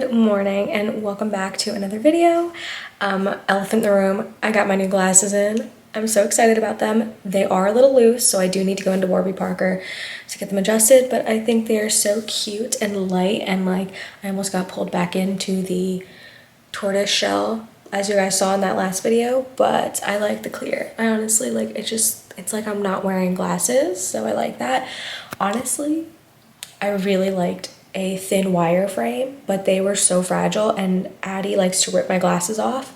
Good morning and welcome back to another video. Elephant in the room, I got my new glasses in. I'm so excited about them. They are a little loose, so I do need to go into Warby Parker to get them adjusted, but I think they are so cute and light, and like I almost got pulled back into the tortoise shell as you guys saw in that last video, but I like the clear. I honestly like it's like I'm not wearing glasses, so I like that. Honestly, I really liked a thin wire frame, but they were so fragile and Addie likes to rip my glasses off.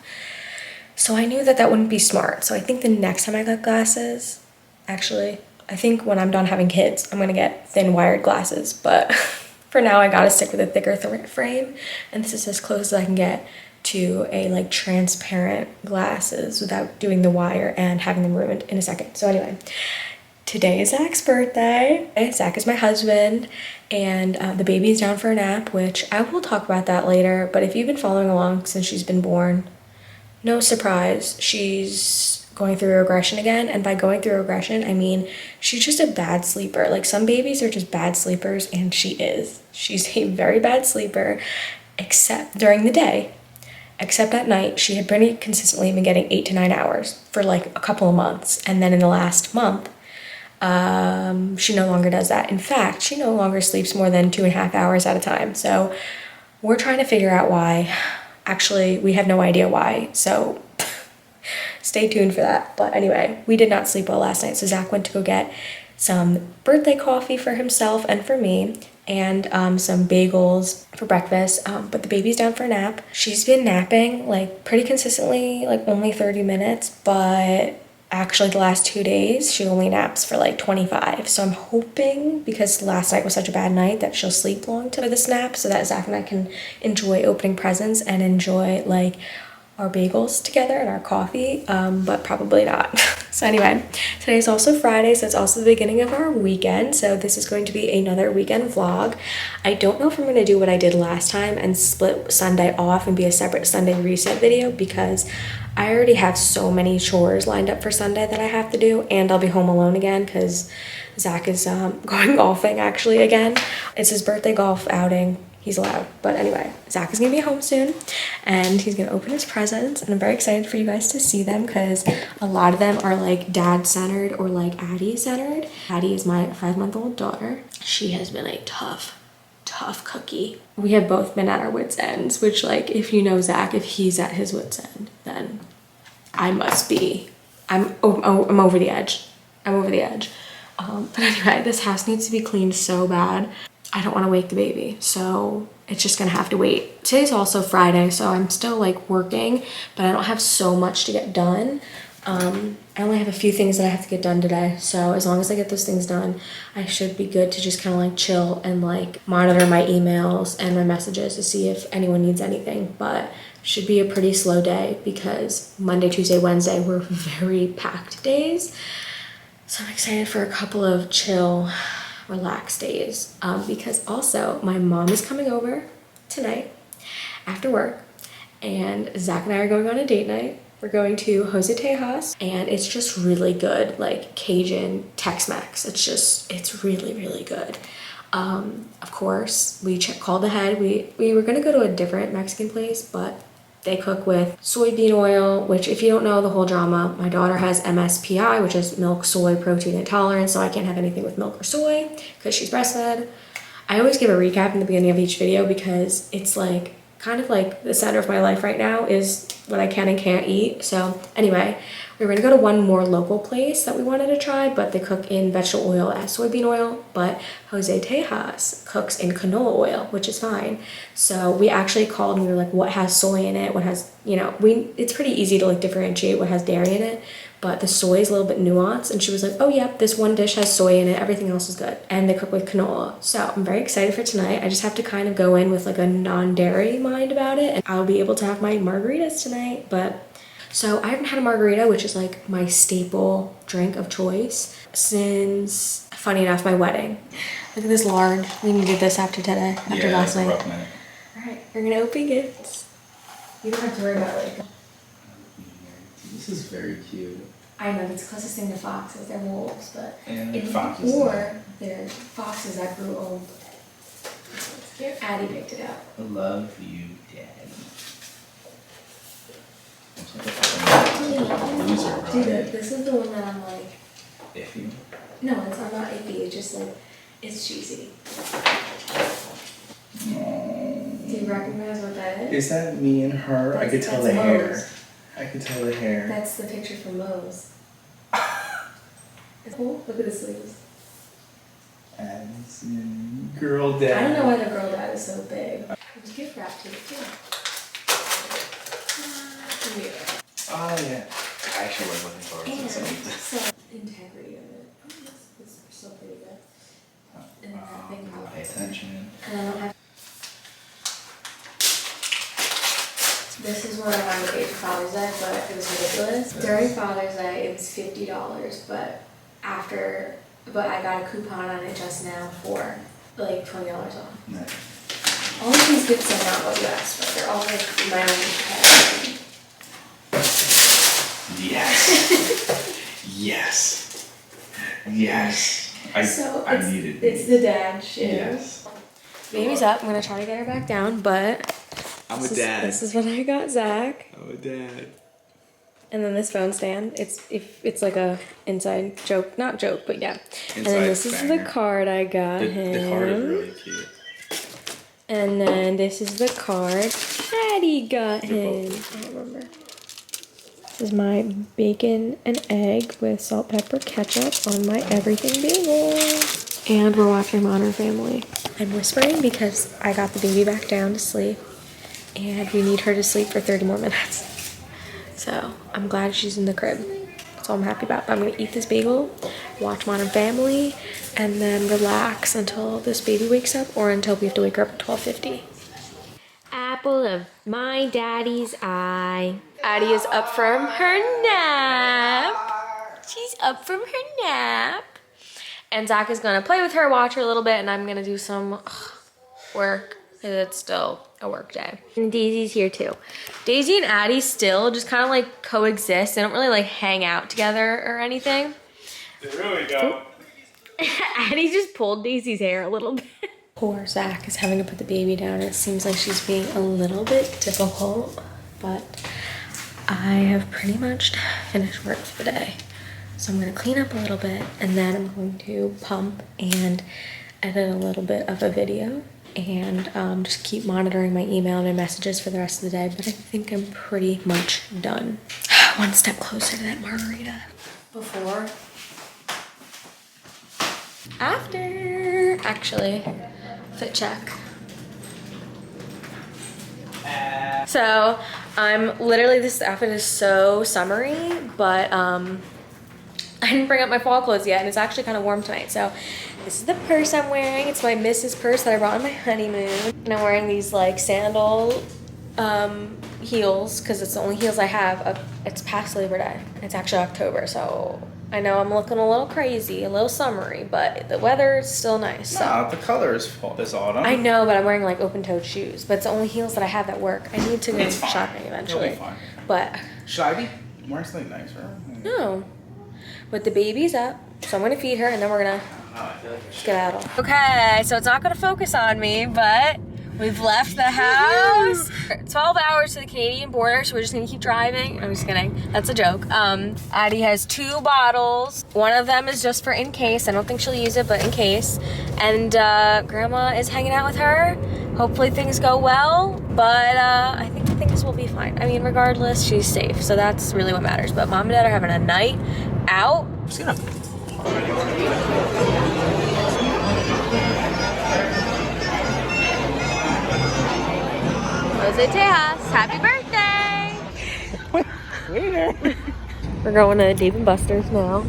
So I knew that that wouldn't be smart. So I think the next time I got glasses, actually, I think when I'm done having kids, I'm gonna get thin wired glasses. But for now, I gotta stick with a thicker frame. And this is as close as I can get to a like transparent glasses without doing the wire and having them ruined in a second. So anyway, today is Zach's birthday. Zach is my husband, and the baby's down for a nap, which I will talk about that later. But if you've been following along since she's been born, no surprise, she's going through regression again. And by going through regression, I mean she's just a bad sleeper. Like some babies are just bad sleepers, and she is. She's a very bad sleeper, except during the day. Except at night, she had pretty consistently been getting 8 to 9 hours for like a couple of months. And then in the last month, she no longer does that. In fact, she no longer sleeps more than 2.5 hours at a time. So we're trying to figure out why. Actually, we have no idea why. So stay tuned for that. But anyway, we did not sleep well last night. So Zach went to go get some birthday coffee for himself and for me, and some bagels for breakfast. But the baby's down for a nap. She's been napping like pretty consistently, like only 30 minutes, but actually the last 2 days she only naps for like 25. So I'm hoping, because last night was such a bad night, that she'll sleep long to this nap so that Zach and I can enjoy opening presents and enjoy like our bagels together and our coffee, but probably not. So anyway, today's also Friday, so it's also the beginning of our weekend. So this is going to be another weekend vlog. I don't know if I'm going to do what I did last time and split Sunday off and be a separate Sunday reset video, because I already have so many chores lined up for Sunday that I have to do, and I'll be home alone again because Zach is going golfing actually again. It's his birthday golf outing. He's allowed. But anyway, Zach is gonna be home soon and he's gonna open his presents, and I'm very excited for you guys to see them because a lot of them are like dad centered or like Addie centered. Addie is my 5-month-old daughter. She has been a tough cookie. We have both been at our wits' ends, which like if you know Zach, if he's at his wits' end, then I must be. I'm over the edge. I'm over the edge. But anyway, this house needs to be cleaned so bad. I don't want to wake the baby, so it's just gonna have to wait. Today's also Friday, so I'm still like working, but I don't have so much to get done. I only have a few things that I have to get done today, so as long as I get those things done, I should be good to just kind of like chill and like monitor my emails and my messages to see if anyone needs anything. But should be a pretty slow day because Monday, Tuesday, Wednesday were very packed days. So I'm excited for a couple of chill, relaxed days, because also my mom is coming over tonight after work, and Zach and I are going on a date night. We're going to Jose Tejas, and it's just really good, like Cajun Tex-Mex. It's really good. Of course, we called ahead. We were gonna go to a different Mexican place, but they cook with soybean oil, which if you don't know the whole drama, my daughter has MSPI, which is milk soy protein intolerance, so I can't have anything with milk or soy because she's breastfed. I always give a recap in the beginning of each video because it's like kind of like the center of my life right now is what I can and can't eat. So anyway, we were gonna go to one more local place that we wanted to try, but they cook in vegetable oil as soybean oil, but Jose Tejas cooks in canola oil, which is fine. So we actually called and we were like, what has soy in it? What has, you know, it's pretty easy to like differentiate what has dairy in it, but the soy is a little bit nuanced. And she was like, oh yep, this one dish has soy in it, everything else is good. And they cook with canola. So I'm very excited for tonight. I just have to kind of go in with like a non-dairy mind about it, and I'll be able to have my margaritas tonight. But so I haven't had a margarita, which is like my staple drink of choice, since, funny enough, my wedding. Look at this large. We needed this after today, after last night. All right, we're gonna open gifts. You don't have to worry about like. This is very cute. I know, it's the closest thing to foxes. They're wolves, but and foxes. Or they're foxes that grew old. Here, Addie picked it out. I love you, Daddy. Loser, bro. Dude, this is the one that I'm like, Iffy. no, I'm not iffy. It's just like, it's cheesy. Do you recognize what that is? Is that me and her? I could tell the That's hair. Moe's. I could tell the hair. That's the picture from Moe's. It's cool. Look at the sleeves. Addison, girl dad. I don't know why the girl dad is so big. There's gift wrap to it too. Oh yeah. I actually was looking forward to And something. so integrity of it. Oh, this is so pretty good. And then that big mouth. Pay attention. And I don't have. This is one I wanted to get for Father's Day, but it was ridiculous. During Father's Day, it was $50, but I got a coupon on it just now for like $20 off. Nice. All of these gifts are not what you asked for. They're all like my own category. Yes. Yes. Yes. I needed It's these. the dad shoe. Yes. Baby's up. I'm gonna try to get her back down, but I'm a dad. This is what I got Zach. I'm a dad. And then this phone stand. It's like a inside joke, not joke, but yeah. And Inside then this is banger. the card I got him. The card is really cute. And then this is the card Addie got him. I don't remember. This is my bacon and egg with salt, pepper, ketchup on my everything bagel. And we're watching Modern Family. I'm whispering because I got the baby back down to sleep. And we need her to sleep for 30 more minutes. So I'm glad she's in the crib. That's all I'm happy about. I'm gonna eat this bagel, watch Modern Family, and then relax until this baby wakes up or until we have to wake her up at 12:50. Apple of my daddy's eye. Addie is up from her nap. She's up from her nap. And Zach is gonna play with her, watch her a little bit, and I'm gonna do some work. It's still a work day. And Daisy's here too. Daisy and Addie still just kind of like coexist. They don't really like hang out together or anything. They really don't. Addie just pulled Daisy's hair a little bit. Poor Zach is having to put the baby down. It seems like she's being a little bit difficult, but I have pretty much finished work for the day. So I'm gonna clean up a little bit and then I'm going to pump and edit a little bit of a video and just keep monitoring my email and my messages for the rest of the day. But I think I'm pretty much done. One step closer to that margarita. Before. After. Actually, fit check. So I'm literally, this outfit is so summery, but I didn't bring up my fall clothes yet and it's actually kind of warm tonight. So this is the purse I'm wearing. It's my Mrs. purse that I brought on my honeymoon. And I'm wearing these like sandal heels because it's the only heels I have. It's past Labor Day. It's actually October, so I know I'm looking a little crazy, a little summery, but the weather is still nice. So. Nah, the color is autumn. I know, but I'm wearing like open-toed shoes. But it's the only heels that I have that work. I need to go It's fine. shopping eventually. It'll be fine. But Should I be wearing something nicer? no. But the baby's up, so I'm gonna feed her and then we're gonna I feel like skedaddle. Okay, so it's not gonna focus on me, but we've left the house. 12 hours to the Canadian border, so we're just gonna keep driving. I'm just kidding, that's a joke. Addie has 2 bottles. One of them is just for in case. I don't think she'll use it, but in case. And Grandma is hanging out with her. Hopefully things go well, but I think things will be fine. I mean, regardless, she's safe, so that's really what matters. But Mom and Dad are having a night out. I'm just gonna. Jose Tejas, happy birthday! Later. We're going to Dave & Buster's now.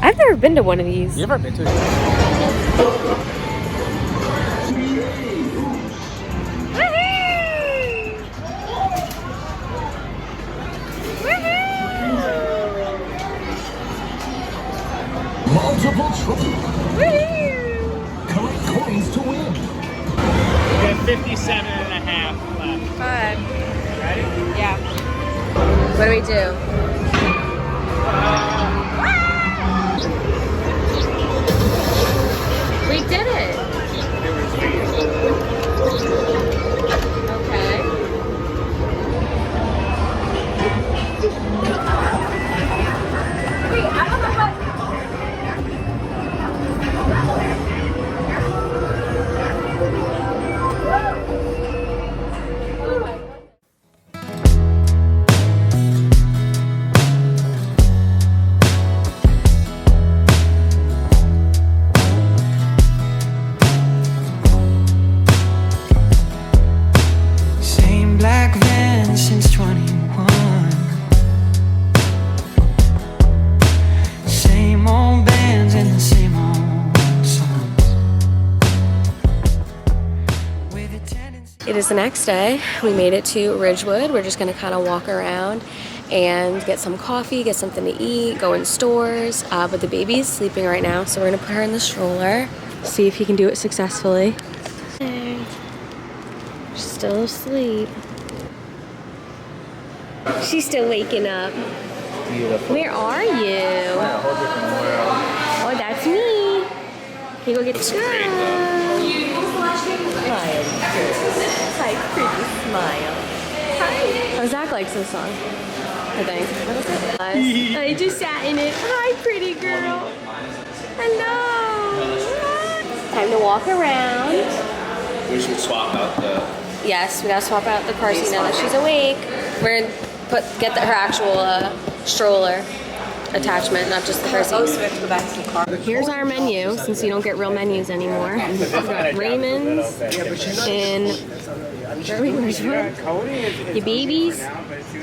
I've never been to one of these. You ever been to it? Multiple choice. Collect coins to win. We have 57 and a half left. Fun. Ready? Yeah. What do we do? We did it. is the next day. We made it to Ridgewood. We're just gonna kind of walk around and get some coffee, get something to eat, go in stores. But the baby's sleeping right now, so we're gonna put her in the stroller, see if he can do it successfully. She's still asleep. She's still waking up. Beautiful. Where are you? A whole different world. Oh, that's me. Can you go get the great, Hi, pretty smile. Hi. Oh, Zach likes this song, I think. I just sat in it. Hi, pretty girl. Hello. Time to walk around. We should swap out the. Yes, we gotta swap out the car seat now that she's awake. We're gonna get her actual stroller attachment, not just the car seat. Oh, so we have to go back to the car. Here's our menu, since you don't get real menus anymore. We've got Raymond's in your babies.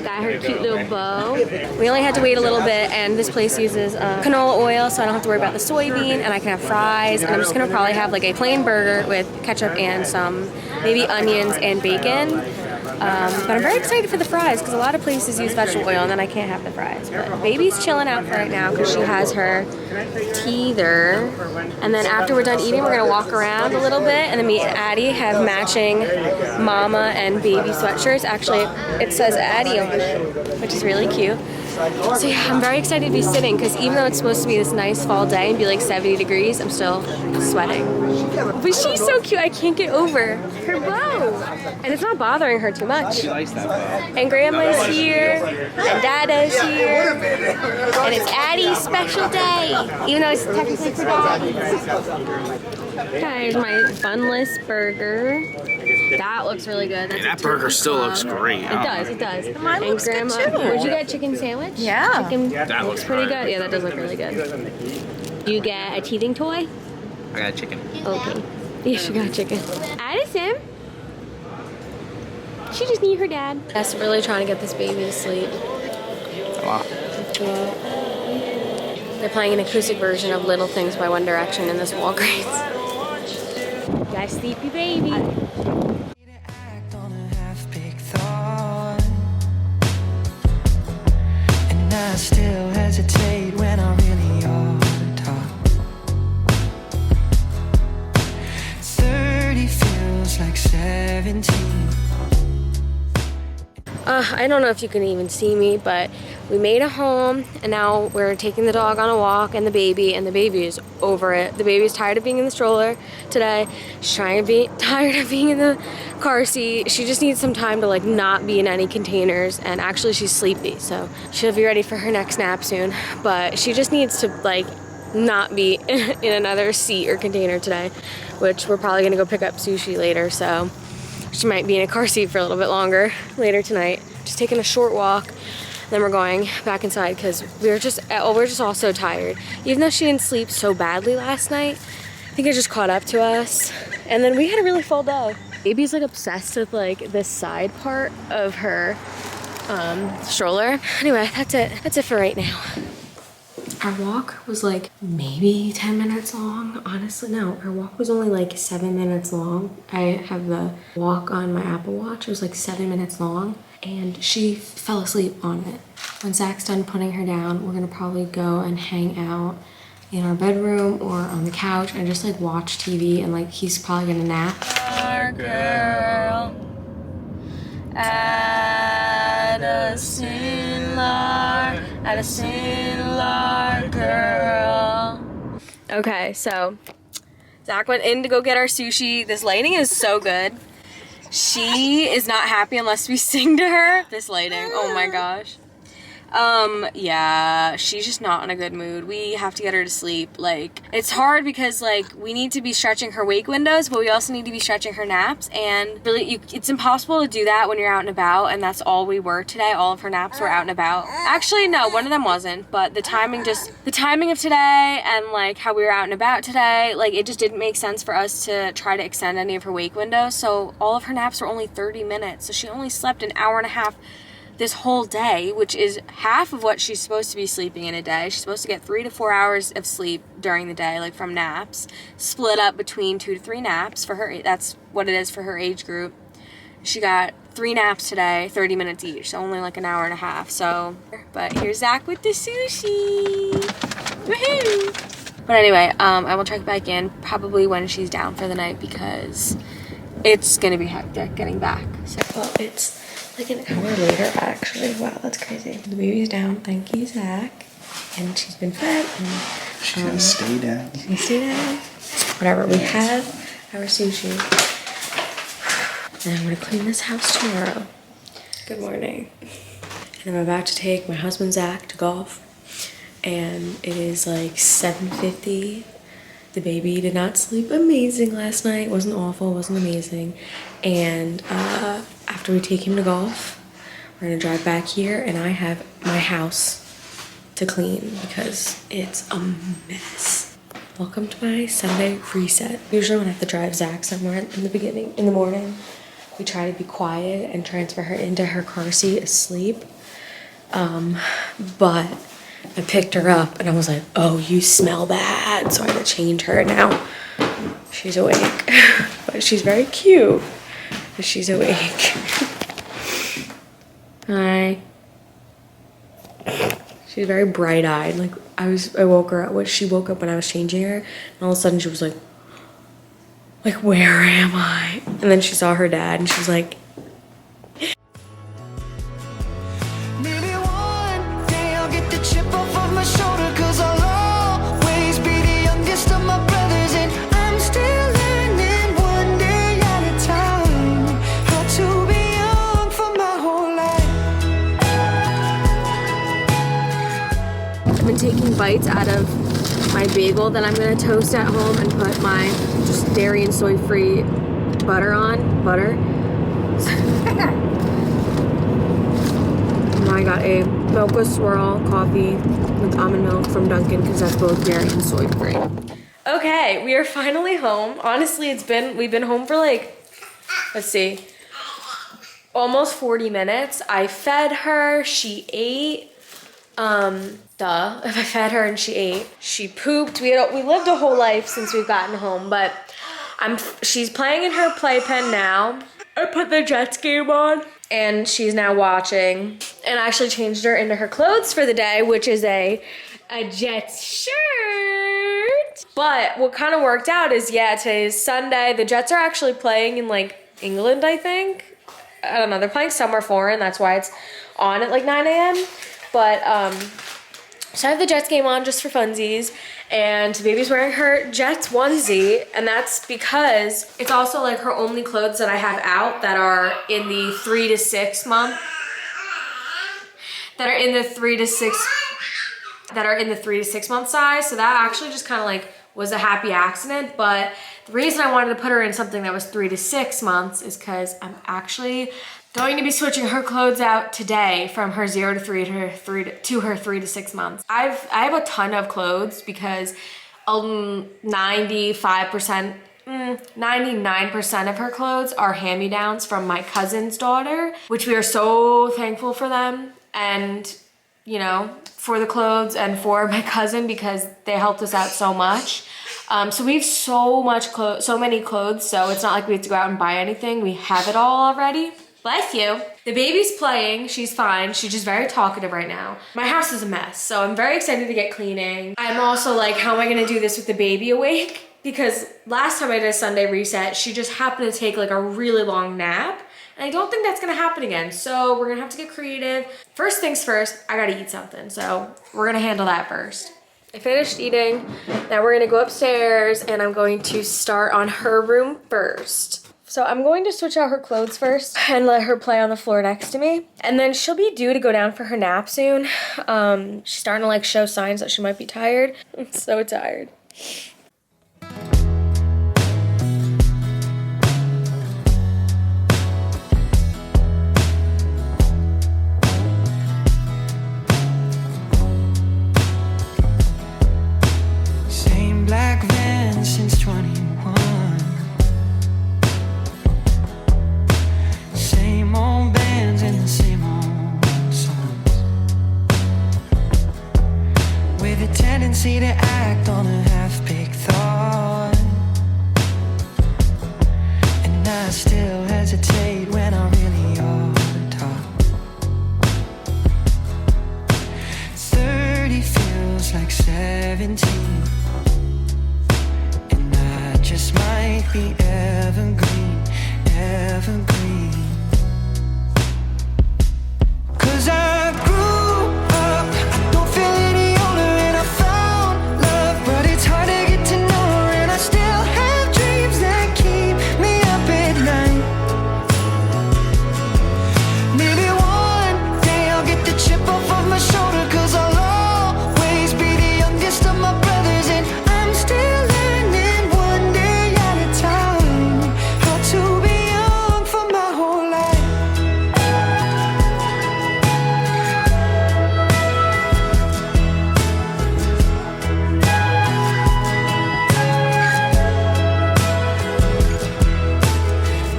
Got her cute little bow. We only had to wait a little bit, and this place uses canola oil, so I don't have to worry about the soybean, and I can have fries, and I'm just gonna probably have like a plain burger with ketchup and some maybe onions and bacon. But I'm very excited for the fries because a lot of places use vegetable oil and then I can't have the fries. But baby's chilling out for right now because she has her teether. And then after we're done eating, we're gonna walk around a little bit, and then me and Addie have matching mama and baby sweatshirts. Actually, it says Addie on it, which is really cute. So yeah, I'm very excited to be sitting because even though it's supposed to be this nice fall day and be like 70 degrees, I'm still sweating. But she's so cute, I can't get over her bow. And it's not bothering her too much. And Grandma's here, and Dada's here, and it's Addie's special day, even though it's technically for Daddy. Here's my bunless burger. That looks really good. That's That burger still looks great. It does, it does. Mine And looks good, Grandma, too. would you get a chicken sandwich? Yeah. Chicken That looks looks pretty right. good. Yeah, that does look really good. Do you get a teething toy? I got chicken. Okay. Yeah, she got chicken. Addison. She just need her dad. That's really trying to get this baby to sleep. Wow. They're playing an acoustic version of Little Things by One Direction in this Walgreens. Got a sleepy baby. Act on a half-baked thought, and I still hesitate when I really ought to talk. 30 feels like 17. I don't know if you can even see me, but we made it home, and now we're taking the dog on a walk and the baby is over it. The baby's tired of being in the stroller today. She's tired of being in the car seat. She just needs some time to like not be in any containers, and actually she's sleepy, so she'll be ready for her next nap soon. But she just needs to like not be in another seat or container today, which we're probably gonna go pick up sushi later, so she might be in a car seat for a little bit longer later tonight. Just taking a short walk, then we're going back inside because we're just all so tired. Even though she didn't sleep so badly last night, I think it just caught up to us. And then we had a really full day. Baby's like obsessed with like this side part of her stroller. Anyway, that's it for right now. Our walk was like maybe 10 minutes long. Honestly, no, our walk was only like 7 minutes long. I have the walk on my Apple Watch. It was like 7 minutes long, and she fell asleep on it. When Zach's done putting her down, we're gonna probably go and hang out in our bedroom or on the couch and just like watch TV, and like he's probably gonna nap. Our girl, Addison Lar girl. Okay, so Zach went in to go get our sushi. This lighting is so good. She is not happy unless we sing to her. This lighting, oh my gosh. Yeah, she's just not in a good mood. We have to get her to sleep. Like, it's hard because like we need to be stretching her wake windows, but we also need to be stretching her naps, and really it's impossible to do that when you're out and about, and that's all we were today. All of her naps were out and about. Actually, no, one of them wasn't, but the timing of today and like how we were out and about today, like it just didn't make sense for us to try to extend any of her wake windows. So all of her naps were only 30 minutes. So she only slept an hour and a half this whole day, which is half of what she's supposed to be sleeping in a day. She's supposed to get 3 to 4 hours of sleep during the day, like from naps, split up between 2 to 3 naps for her. That's what it is for her age group. She got 3 naps today, 30 minutes each, so only like an hour and a half. So, but here's Zach with the sushi. Woohoo! But anyway, I will check back in probably when she's down for the night because it's gonna be hectic getting back. So, well, it's like an hour later actually. Wow, that's crazy. The baby's down, thank you, Zach. And she's been fed. And, She's gonna stay down. she's gonna stay down. Whatever, we have our sushi. And I'm gonna clean this house tomorrow. Good morning. And I'm about to take my husband Zach to golf. And it is like 7:50. The baby did not sleep amazing last night. It wasn't awful, it wasn't amazing. And after we take him to golf, we're gonna drive back here and I have my house to clean because it's a mess. Welcome to my Sunday reset. Usually when I have to drive Zach somewhere in the morning, we try to be quiet and transfer her into her car seat asleep. But I picked her up and I was like, oh, you smell bad. So I had to change her now. She's awake, but she's very cute, but she's awake. Hi. She's very bright-eyed. Like I woke her up. She woke up when I was changing her, and all of a sudden she was like, where am I? And then she saw her dad, and she was like, Maybe one day I'll get the chip off of my shoulder, 'cause I'll always be the youngest of my brothers, and I'm still learning one day at a time how to be young for my whole life. I've been taking bites out of my bagel that I'm gonna toast at home and put my just dairy and soy-free butter on. I got a mocha swirl coffee with almond milk from Dunkin' because that's both dairy and soy-free. Okay, we are finally home. Honestly, we've been home for like, let's see, almost 40 minutes. I fed her, she ate. If I fed her and she ate. She pooped. We lived a whole life since we've gotten home, but she's playing in her playpen now. I put the Jets game on and she's now watching, and I actually changed her into her clothes for the day, which is a Jets shirt. But what kind of worked out is, yeah, today's Sunday. The Jets are actually playing in like England, I think. I don't know, they're playing somewhere foreign. That's why it's on at like 9 a.m. But so I have the Jets game on just for funsies, and the baby's wearing her Jets onesie, and that's because it's also like her only clothes that I have out that are in the 3 to 6 month, that are in the 3 to 6 month size. So that actually just kind of like was a happy accident. But the reason I wanted to put her in something that was 3 to 6 months is because I'm actually going to be switching her clothes out today from her 0 to 3 to her 3 to 6 months. I have a ton of clothes because 99% of her clothes are hand-me-downs from my cousin's daughter, which we are so thankful for them, and you know, for the clothes and for my cousin because they helped us out so much. So we have so many clothes, so it's not like we have to go out and buy anything. We have it all already. Bless you. The baby's playing, she's fine. She's just very talkative right now. My house is a mess, so I'm very excited to get cleaning. I'm also like, how am I gonna do this with the baby awake? Because last time I did a Sunday reset, she just happened to take like a really long nap, and I don't think that's gonna happen again. So we're gonna have to get creative. First things first, I gotta eat something, so we're gonna handle that first. I finished eating. Now we're gonna go upstairs and I'm going to start on her room first. So I'm going to switch out her clothes first and let her play on the floor next to me. And then she'll be due to go down for her nap soon. She's starting to like show signs that she might be tired. I'm so tired. Same black van since 21. Same old bands and the same old songs, with a tendency to act on a half-baked might be evergreen, evergreen. 'Cause I grew up, I don't feel any older, and I found love, but it's hard to get to know her, and I still have dreams that keep me up at night. Maybe one day I'll get the chip off of my shoulder, 'cause I'll always be the youngest of my brothers, and I'm still learning one day at a time how to be young for my whole life.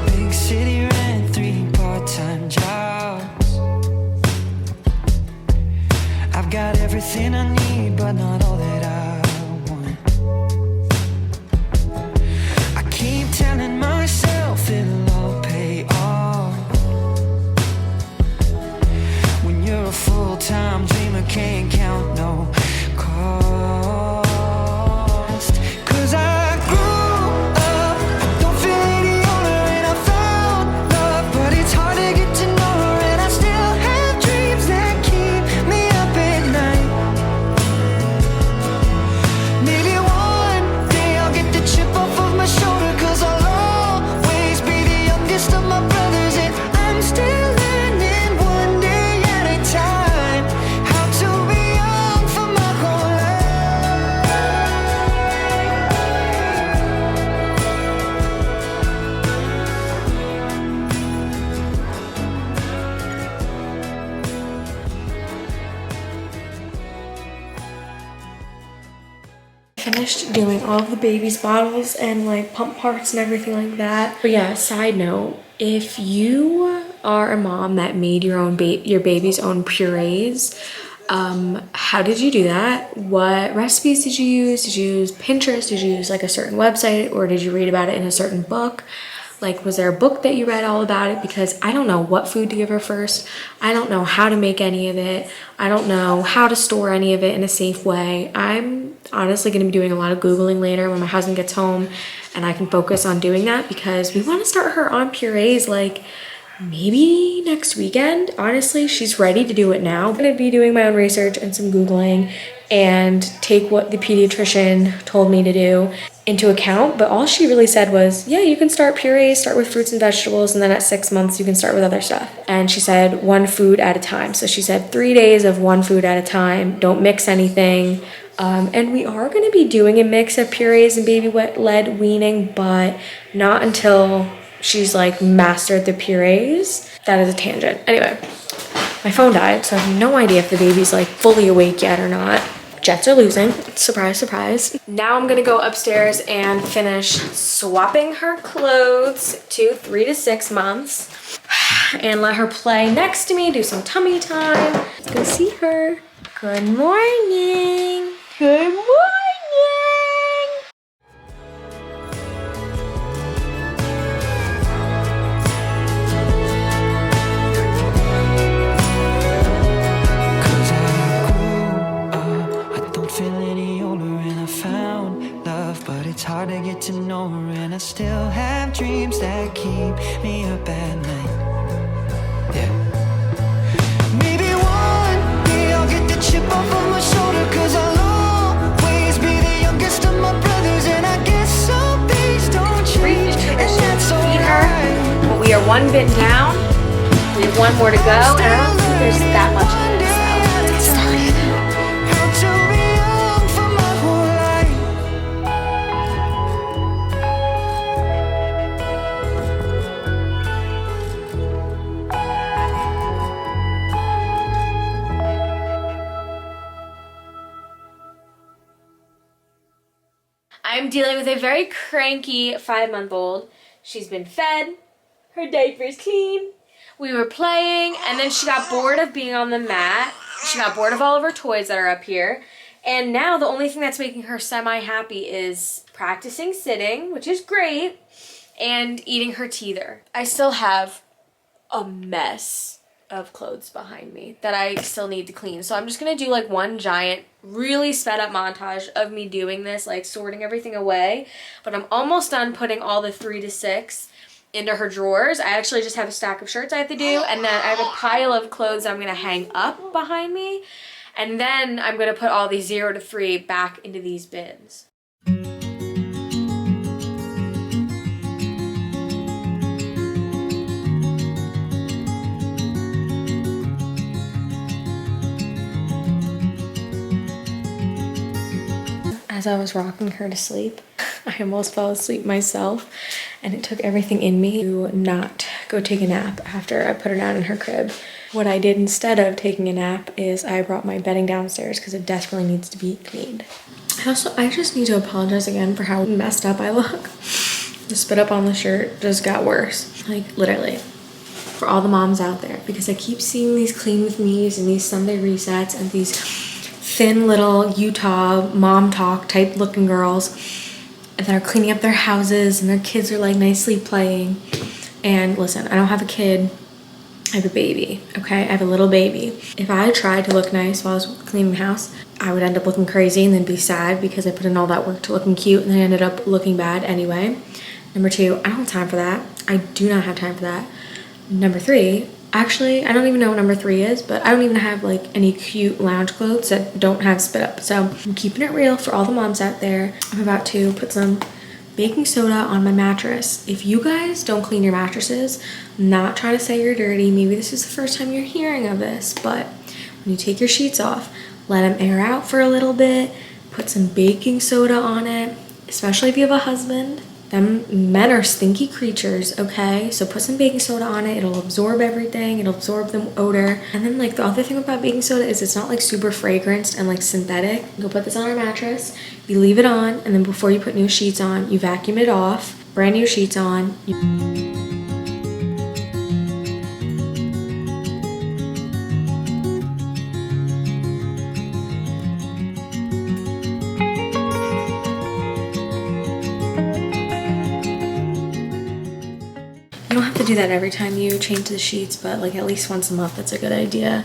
Big city rent, 3 part-time jobs. I've got everything I need, but not all that I want. I keep telling myself it'll all pay off. When you're a full-time dreamer, can't count no cost. 'Cause I grew up, I don't feel any older, and I found love, but it's hard to get to know her, and I still have dreams that keep me up at night. Maybe one day I'll get the chip off of my shoulder, 'cause I'll always be the youngest of my brothers, and I'm still learning one day at a time how to be young for my whole life. Finished doing all of the baby's bottles and like pump parts and everything like that. But yeah, side note, if you are a mom that made your own your baby's own purees, how did you do that? What recipes did you use? Did you use Pinterest? Did you use like a certain website, or did you read about it in a certain book? Like, was there a book that you read all about it? Because I don't know what food to give her first. I don't know how to make any of it. I don't know how to store any of it in a safe way. I'm honestly going to be doing a lot of Googling later when my husband gets home, and I can focus on doing that, because we want to start her on purees like maybe next weekend. Honestly, she's ready to do it now. I'm going to be doing my own research and some Googling and take what the pediatrician told me to do into account. But all she really said was, yeah, you can start purees, start with fruits and vegetables, and then at 6 months you can start with other stuff. And she said 1 food at a time. So she said 3 days of 1 food at a time. Don't mix anything. And we are going to be doing a mix of purees and baby-led weaning, but not until she's like mastered the purees. That is a tangent. Anyway, my phone died, so I have no idea if the baby's like fully awake yet or not. Jets are losing. Surprise, surprise. Now I'm gonna go upstairs and finish swapping her clothes to 3 to 6 months and let her play next to me, do some tummy time. Let's go see her. Good morning. Good morning. It's hard to get to know her, and I still have dreams that keep me up at night. Yeah. Maybe one day I'll get the chip off of my shoulder, 'cause I'll always be the youngest of my brothers, and I guess some things don't change, and that's alright. Well, we are 1 bit down. We have 1 more to go, and I don't think there's that much in it, so let's get started. How to be young for my whole life. I'm dealing with a very cranky 5-month-old. She's been fed, her diaper's clean, we were playing, and then she got bored of being on the mat. She got bored of all of her toys that are up here. And now the only thing that's making her semi-happy is practicing sitting, which is great, and eating her teether. I still have a mess of clothes behind me that I still need to clean. So I'm just gonna do like one giant, really sped up montage of me doing this, like sorting everything away. But I'm almost done putting all the 3 to 6 into her drawers. I actually just have a stack of shirts I have to do, and then I have a pile of clothes I'm gonna hang up behind me. And then I'm gonna put all these 0 to 3 back into these bins. As I was rocking her to sleep, I almost fell asleep myself, and it took everything in me to not go take a nap after I put her down in her crib. What I did instead of taking a nap is I brought my bedding downstairs because it desperately needs to be cleaned. I just need to apologize again for how messed up I look. The spit up on the shirt just got worse, like literally. For all the moms out there, because I keep seeing these clean with me's and these Sunday resets and these thin little Utah mom talk type looking girls that are cleaning up their houses and their kids are like nicely playing. And listen, I don't have a kid, I have a baby, okay? I have a little baby. If I tried to look nice while I was cleaning the house, I would end up looking crazy and then be sad because I put in all that work to looking cute and then I ended up looking bad anyway. Number 2, I don't have time for that. I do not have time for that. Number 3, actually, I don't even know what number 3 is, but I don't even have like any cute lounge clothes that don't have spit up. So I'm keeping it real for all the moms out there. I'm about to put some baking soda on my mattress. If you guys don't clean your mattresses, I'm not trying to say you're dirty. Maybe this is the first time you're hearing of this, but when you take your sheets off, let them air out for a little bit, put some baking soda on it, especially if you have a husband. Them men are stinky creatures, okay? So put some baking soda on it. It'll absorb everything. It'll absorb the odor. And then like the other thing about baking soda is it's not like super fragranced and like synthetic. You'll put this on our mattress, you leave it on, and then before you put new sheets on, you vacuum it off, brand new sheets on. You don't have to do that every time you change the sheets, but like at least once a month, that's a good idea.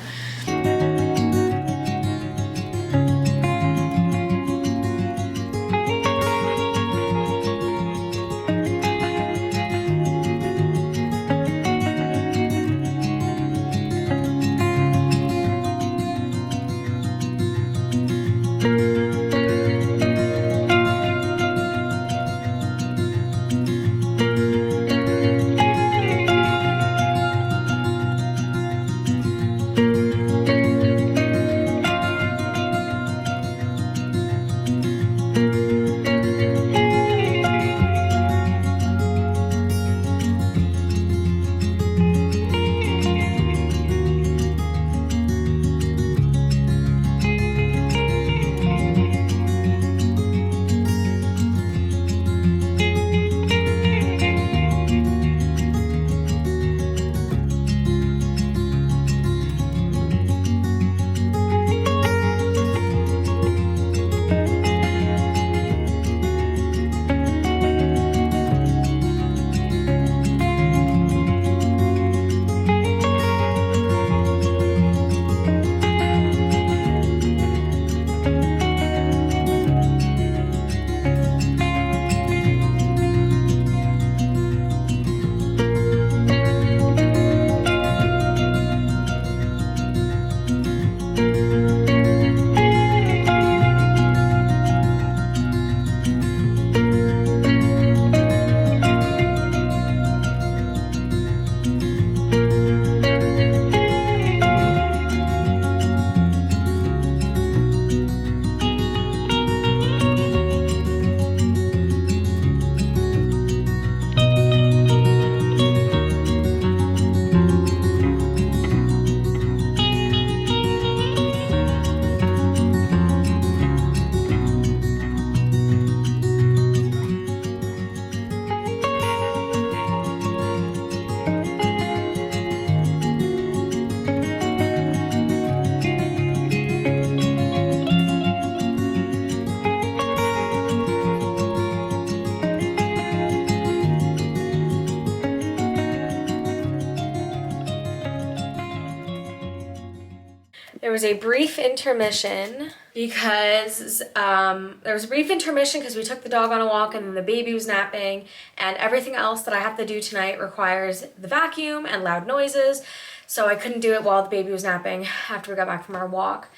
was a brief intermission because we took the dog on a walk and the baby was napping, and everything else that I have to do tonight requires the vacuum and loud noises, so I couldn't do it while the baby was napping after we got back from our walk.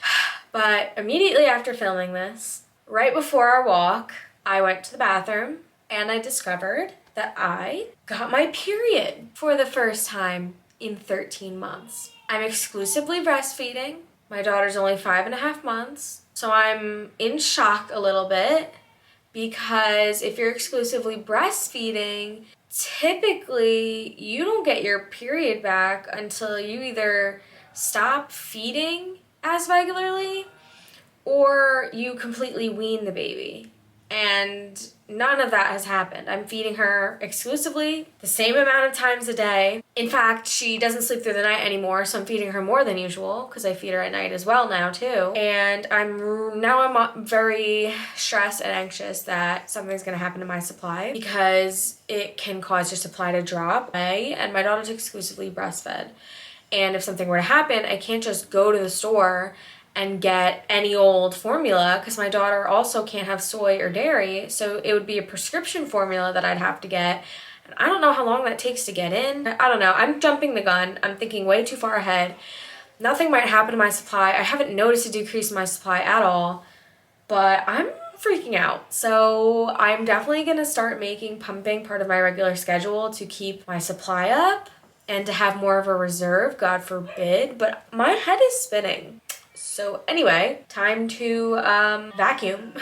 But immediately after filming this, right before our walk, I went to the bathroom and I discovered that I got my period for the first time in 13 months. I'm exclusively breastfeeding. My daughter's only 5.5 months. So I'm in shock a little bit because if you're exclusively breastfeeding, typically you don't get your period back until you either stop feeding as regularly or you completely wean the baby. And none of that has happened. I'm feeding her exclusively the same amount of times a day. In fact, she doesn't sleep through the night anymore, so I'm feeding her more than usual because I feed her at night as well now too. And I'm very stressed and anxious that something's gonna happen to my supply because it can cause your supply to drop. And my daughter's exclusively breastfed. And if something were to happen, I can't just go to the store and get any old formula because my daughter also can't have soy or dairy, so it would be a prescription formula that I'd have to get. And I don't know how long that takes to get in. I don't know, I'm jumping the gun. I'm thinking way too far ahead. Nothing might happen to my supply. I haven't noticed a decrease in my supply at all, but I'm freaking out. So I'm definitely gonna start making pumping part of my regular schedule to keep my supply up and to have more of a reserve, God forbid, but my head is spinning. So anyway, time to vacuum.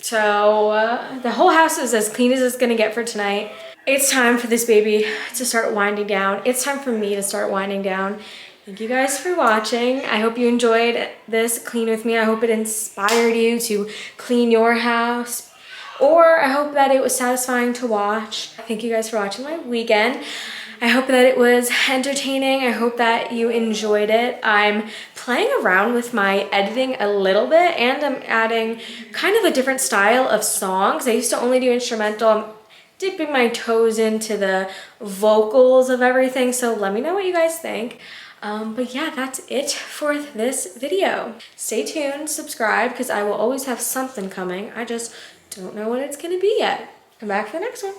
So the whole house is as clean as it's gonna get for tonight. It's time for this baby to start winding down. It's time for me to start winding down. Thank you guys for watching. I hope you enjoyed this clean with me. I hope it inspired you to clean your house, or I hope that it was satisfying to watch. Thank you guys for watching my weekend. I hope that it was entertaining. I hope that you enjoyed it. I'm playing around with my editing a little bit, and I'm adding kind of a different style of songs. I used to only do instrumental. I'm dipping my toes into the vocals of everything, so let me know what you guys think. But yeah, that's it for this video. Stay tuned, subscribe, because I will always have something coming. I just don't know what it's gonna be yet. Come back for the next one.